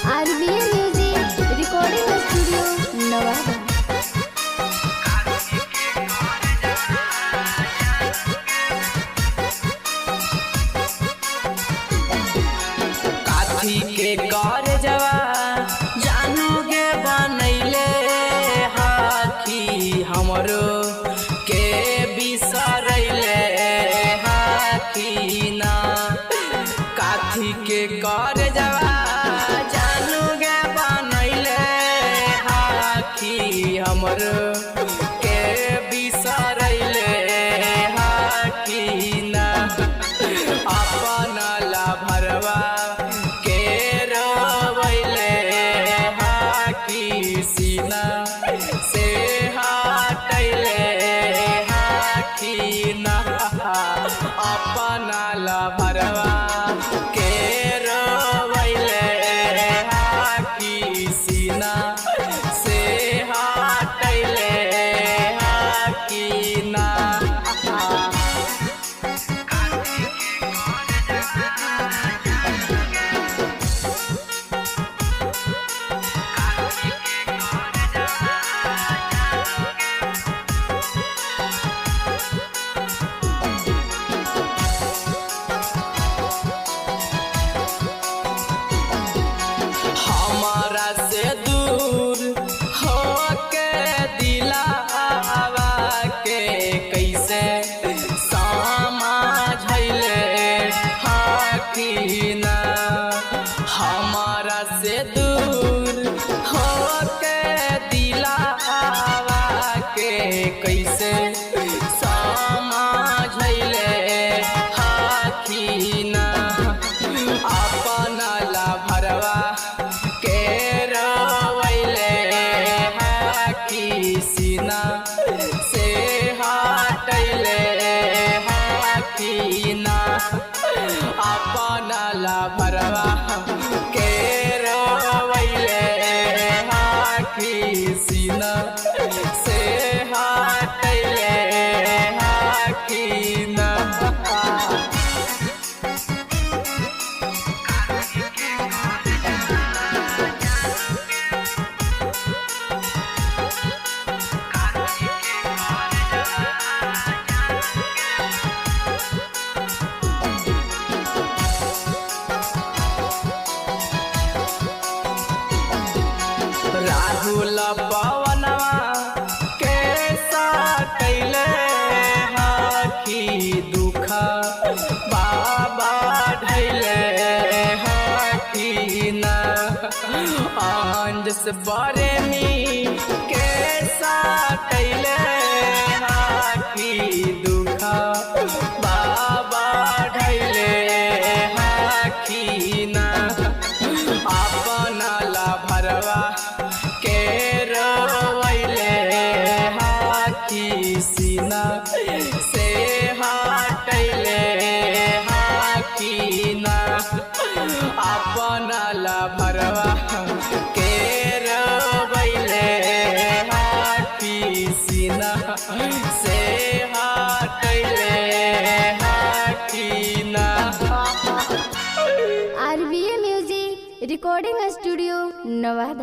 RBA Music Recording Studio, Nevada. काथी के कर जवा जानूगे बनैले हाथी हमरो के बिसरैले हाथी ना। काथी के कर जवा जानूगे बनैले हाथी हमरो के बिसरैले हाथी ना। अपन ला भरवा के रोवैले हाकी सीना से हटैले हाकी ना। अपन ला भरवा के रोवैले हाकी सीना से हटैले हाकी ना। हमारा से दूर होके दिलावा के कैसे समझैले हाकी ना। हमारा से दूर होके दिलावा के कैसे समझैले हाकी ना। अपन ला भरवा के रोवैले हाकी सीना से हटैले हाकी ना। अपन ला भरवा के रोवैले हाकी सीना से हटैले हाकी ना। राहुल पवनवा के साटैले हाकी दुख बाबा ढैले हाकी ना। अंजस बरेमी के साटैले हाकी दुख बाबा ढैले हाकी ना। अपन ला भरवा के रोवैले हाकी सीना से हटैले हाकी ना। अपन ला भरवा के रोवैले हाकी सीना से हटैले हाकी ना। RBA Music Recording Studio, Nevada.